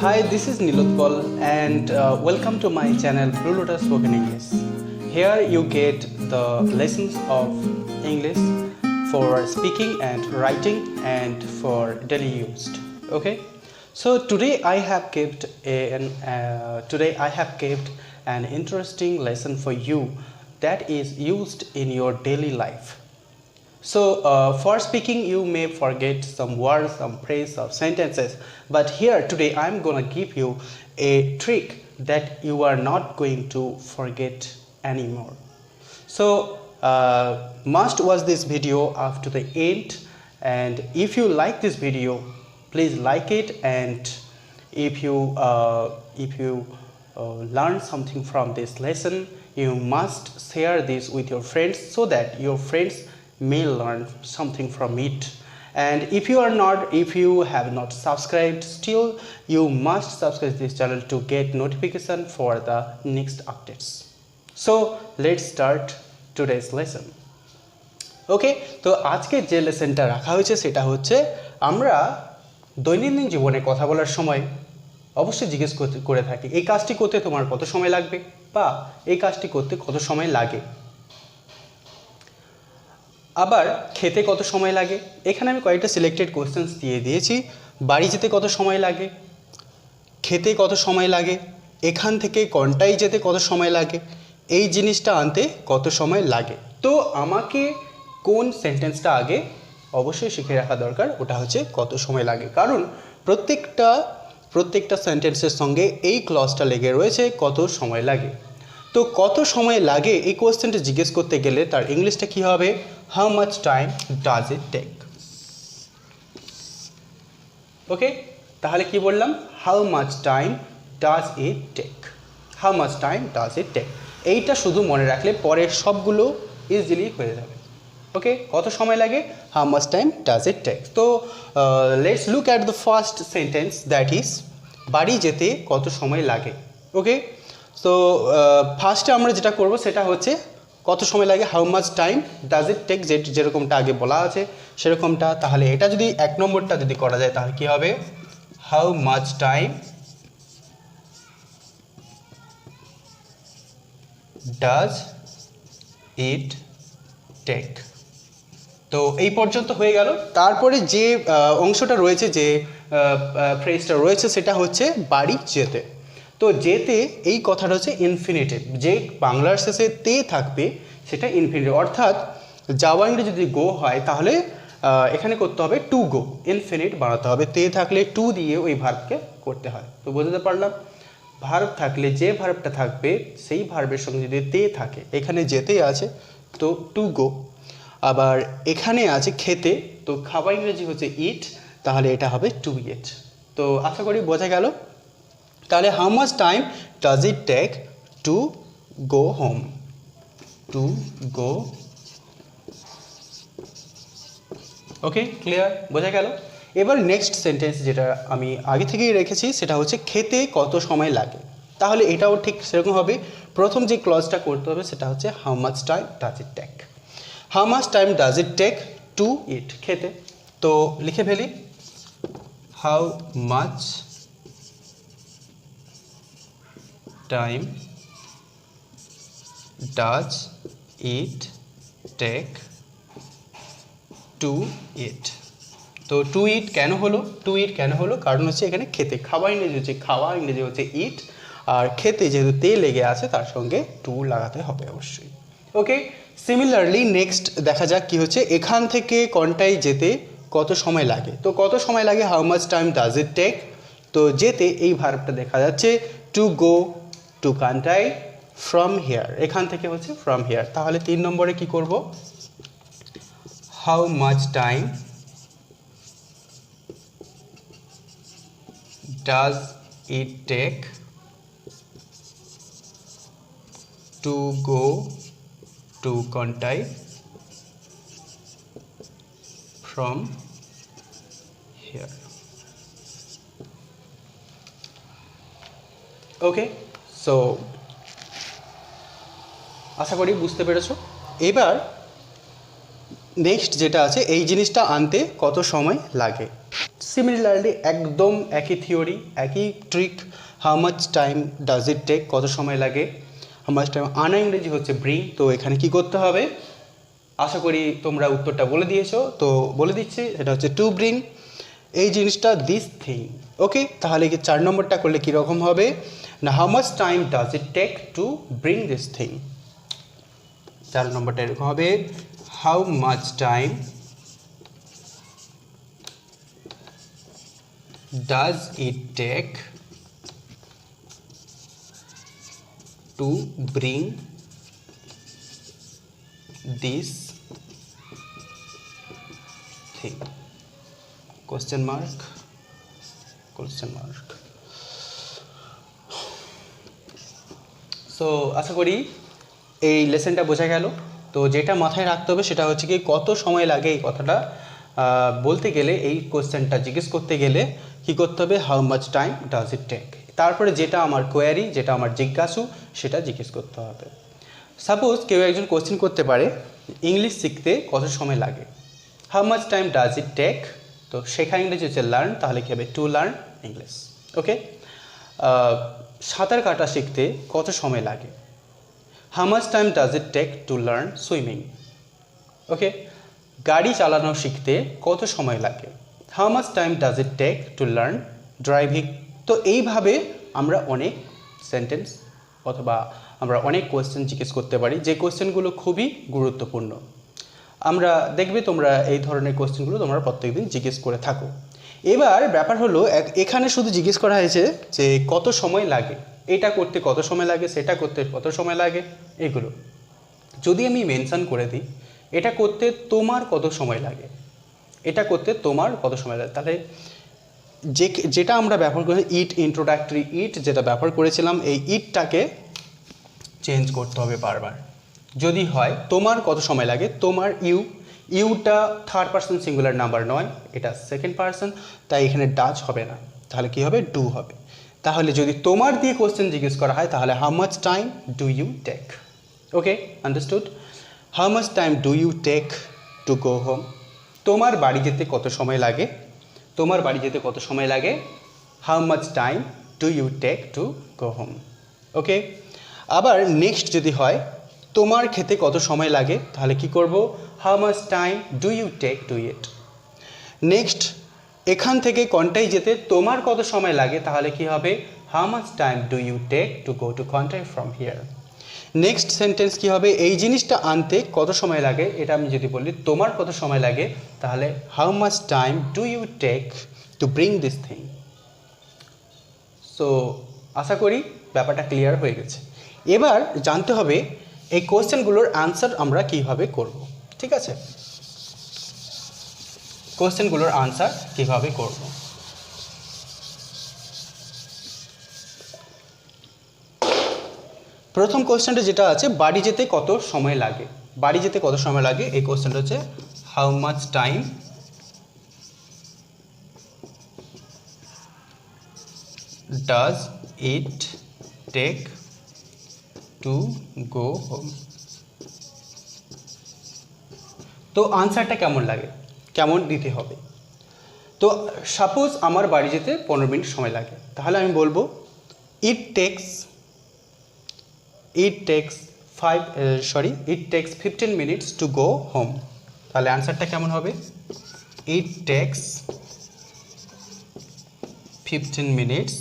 Hi, this is Nilotpal and welcome to my channel Blue Lotus Spoken English. Here you get the lessons of English for speaking and writing and for daily use. Okay, so today I have kept an interesting lesson for you that is used in your daily life. So, for speaking, you may forget some words, some phrase, or sentences, but here today I'm gonna give you a trick that you are not going to forget anymore. So, must watch this video up to the end, and if you like this video, please like it, and if you learn something from this lesson, you must share this with your friends so that your friends may learn something from it. And if you have not subscribed still, you must subscribe this channel to get notification for the next updates. So let's start today's lesson. ওকে, তো আজকে যে লেসনটা রাখা হয়েছে সেটা হচ্ছে আমরা দৈনন্দিন জীবনে কথা বলার সময় অবশ্যই জিজ্ঞেস করে থাকি এই কাজটি করতে তোমার কত সময় লাগবে বা এই কাজটি করতে কত সময় লাগে। আবার খেতে কত সময় লাগে, এখানে আমি কয়েকটা সিলেক্টেড কোশ্চেন্স দিয়ে দিয়েছি। বাড়ি যেতে কত সময় লাগে, খেতে কত সময় লাগে, এখান থেকে কোনটায় যেতে কত সময় লাগে, এই জিনিসটা আনতে কত সময় লাগে। তো আমাকে কোন সেন্টেন্সটা আগে অবশ্যই শিখে রাখা দরকার, ওটা হচ্ছে কত সময় লাগে, কারণ প্রত্যেকটা সেন্টেন্সের সঙ্গে এই ক্লজটা লেগে রয়েছে কত সময় লাগে। তো কত সময় লাগে এই কোয়েশ্চেনটা জিজ্ঞেস করতে গেলে তার ইংলিশটা কী হবে, how much time does it take. Okay, তাহলে কি বললাম, how much time does it take, how much time does it take. এইটা শুধু মনে রাখলে পরের সবগুলো ইজিলি হয়ে যাবে। ওকে, কত সময় লাগে, how much time does it take. তো let's look at the first sentence, that is বাড়ি যেতে কত সময় লাগে। ওকে, সো ফার্স্টে আমরা যেটা করব সেটা হচ্ছে কত সময় লাগে, how much time does it take, যেরকমটা আগে বলা আছে সেরকমটা। তাহলে এটা যদি এক নম্বরটা যদি করা যায় তাহলে কি হবে, how much time does it take. তো এই পর্যন্ত হয়ে গেল। তারপরে যে অংশটা রয়েছে, যে ফ্রেজটা রয়েছে সেটা হচ্ছে বাড়ি যেতে। তো যেতে এই কথাটা হচ্ছে ইনফিনিটিভ, যে বাংলার শেষে তে থাকবে সেটা ইনফিনিটিভ, অর্থাৎ যাওয়া ইংরেজি যদি গো হয় তাহলে এখানে করতে হবে টু গো, ইনফিনিট বানাতে হবে, তে থাকলে টু দিয়ে ওই ভার্বকে করতে হয়। তো বুঝতে পারলাম, ভার্ব থাকলে যে ভার্বটা থাকবে সেই ভার্বের সঙ্গে যদি তে থাকে, এখানে যেতে আছে তো টু গো, আবার এখানে আছে খেতে, তো খাবার ইংরেজি হচ্ছে ইট, তাহলে এটা হবে টু ইট। তো আশা করি বোঝা গেল। তাহলে how much time does it take to go home, to go. Okay, clear, বোঝা গেল। এবার নেক্সট সেন্টেন্স যেটা আমি আগে থেকেই রেখেছি সেটা হচ্ছে খেতে কত সময় লাগে। তাহলে এটাও ঠিক সেরকম হবে, প্রথম যে ক্লজটা করতে হবে সেটা হচ্ছে how much time does it take, how much time does it take to eat, খেতে। তো লিখে ফেলি, how much time does it take to eat. তো টু ইট কেন হলো, টু ইট কেন হলো, কারণ হচ্ছে এখানে খেতে, খাওয়া ইংরেজি হচ্ছে খাওয়া, ইংরেজি হচ্ছে ইট, আর খেতে যেহেতু তে লেগে আছে তার সঙ্গে টু লাগাতে হবে অবশ্যই। ওকে, সিমিলারলি নেক্সট দেখা যাক কি হচ্ছে, এখান থেকে কোনটায় যেতে কত সময় লাগে। তো কত সময় লাগে, how much time does it take. তো যেতে এই ভার্বটা দেখা যাচ্ছে to go to country from here, এখান থেকে হচ্ছে ফ্রম হিয়ার। তাহলে 3 নম্বরে কি করব, how much time does it take to go to country from here. Okay, so আশা করি বুঝতে পেরেছো। এবার নেক্সট যেটা আছে, এই জিনিসটা আনতে কত সময় লাগে। সিমিলারলি একদম একই থিওরি, একই trick. How much time does it take, কত সময় লাগে। হাউ মাচ টাইম আনা ইংরেজি হচ্ছে ব্রিং। তো এখানে কি করতে হবে, আশা করি তোমরা উত্তরটা বলে দিয়েছো, তো বলে দিচ্ছি এটা হচ্ছে টু ব্রিং এই জিনিসটা, দিস থিং। ওকে, তাহলে কি 4 নম্বরটা করলে কীরকম হবে না, how much time does it take to bring this thing. 4 নম্বরটা এরকম হবে, how much time does it take to bring this thing, question mark, question mark. So আশা করি এই লেসনটা বোঝা গেল। তো যেটা মাথায় রাখতে হবে সেটা হচ্ছে কি, কত সময় লাগে এই কথাটা বলতে গেলে, এই কোশ্চেনটা জিজ্ঞেস করতে গেলে কি করতে হবে, how much time does it take. তারপরে যেটা আমার কোয়ারি, যেটা আমার জিজ্ঞাসু, সেটা জিজ্ঞেস করতে হবে। সাপোজ কেউ একজন কোশ্চেন করতে পারে, ইংলিশ শিখতে কত সময় লাগে, how much time does it take. তো শেখা ইংরেজি হচ্ছে লার্ন, তাহলে কী হবে, টু লার্ন ইংলিশ। ওকে, সাঁতার কাটা শিখতে কত সময় লাগে, how much time does it take to learn swimming. Okay, গাড়ি চালানো শিখতে কত সময় লাগে, how much time does it take to learn driving. তো এইভাবে আমরা অনেক সেন্টেন্স অথবা আমরা অনেক কোয়েশ্চেন জিজ্ঞেস করতে পারি, যে কোয়েশ্চেনগুলো খুবই গুরুত্বপূর্ণ। আমরা দেখবে তোমরা এই ধরনের কোয়েশ্চেনগুলো তোমরা প্রত্যেকদিন জিজ্ঞেস করে থাকো। এবার ব্যাপার হলো, এখানে শুধু জিজ্ঞেস করা হয়েছে যে কত সময় লাগে, এটা করতে কত সময় লাগে, সেটা করতে কত সময় লাগে, এগুলো যদি আমি মেনশন করে দিই, এটা করতে তোমার কত সময় লাগে, এটা করতে তোমার কত সময় লাগে, তাহলে যেটা আমরা ব্যবহার করি ইট, ইন্ট্রোডাক্টরি ইট যেটা ব্যবহার করেছিলাম, এই ইটটাকে চেঞ্জ করতে হবে বারবার। যদি হয় তোমার কত সময় লাগে, তোমার ইউটা থার্ড পারসন সিঙ্গুলার নাম্বার নয়, এটা সেকেন্ড পারসন, তাই এখানে ডাজ হবে না, তাহলে কি হবে, ডু হবে। তাহলে যদি তোমার দিয়ে কোশ্চেন জিজ্ঞেস করা হয়, তাহলে how much time do you take. Okay, understood. How much time do you take to go home, তোমার বাড়ি যেতে কত সময় লাগে, তোমার বাড়ি যেতে কত সময় লাগে, how much time do you take to go home. Okay, আবার নেক্সট যদি হয় তোমার খেতে কত সময় লাগে, তাহলে কি করব, how much time do you take to it. Next এখান থেকে কন্টাই যেতে তোমার কত সময় লাগে, তাহলে কি হবে, how much time do you take to go to Contai from here. Next sentence কি হবে, এই জিনিসটা আনতে কত সময় লাগে, এটা আমি যদি বলি তোমার কত সময় লাগে, তাহলে how much time do you take to bring this thing. So আশা করি ব্যাপারটা ক্লিয়ার হয়ে গেছে। এবার জানতে হবে এই কোশ্চেনগুলোর আনসার আমরা কিভাবে করব। ঠিক আছে, কোশ্চেনগুলোর আনসার কিভাবে করব। প্রথম কোশ্চেনটা যেটা আছে, বাড়ি যেতে কত সময় লাগে, বাড়ি যেতে কত সময় লাগে, এই কোশ্চেনটা হচ্ছে how much time does it take to go home. তো আনসারটা কেমন লাগে, কেমন দিতে হবে। তো সাপোজ আমার বাড়ি যেতে 15 মিনিট সময় লাগে, তাহলে আমি বলবো it takes 15 minutes to go home. তাহলে আনসারটা কেমন হবে, it takes 15 minutes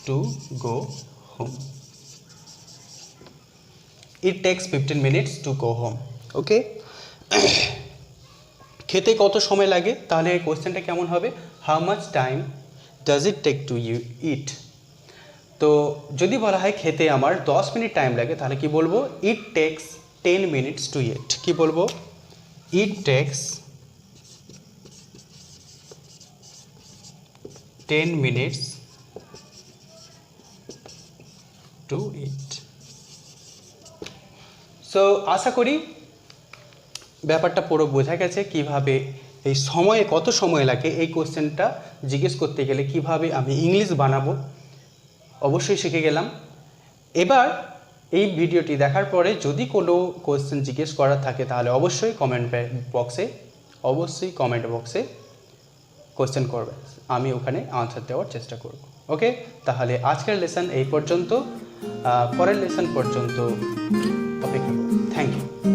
to go home. It takes 15 minutes to go home. Okay, খেতে কত সময় লাগে, তাহলে এই কোশ্চেনটা কেমন হবে, how much time does it take to you eat. তো যদি বলা হয় খেতে আমার 10 মিনিট টাইম লাগে, তাহলে কি বলবো, it takes 10 minutes to eat. কি বলবো, it takes 10 minutes to eat. So আশা করি ব্যাপারটা পুরো বোঝা গেছে, কিভাবে এই সময়ে কত সময় লাগে এই কোশ্চেনটা জিজ্ঞেস করতে গেলে কিভাবে আমি ইংলিশ বানাবো, অবশ্যই শিখে গেলাম। এবার এই ভিডিওটি দেখার পরে যদি কোনো কোয়েশ্চেন জিজ্ঞেস করার থাকে তাহলে অবশ্যই কমেন্ট বক্সে কোয়েশ্চেন করবে, আমি ওখানে আনসার দেওয়ার চেষ্টা করব। ওকে, তাহলে আজকের লেসন এই পর্যন্ত, পরের লেসন পর্যন্ত অপেক্ষা করব। Thank you.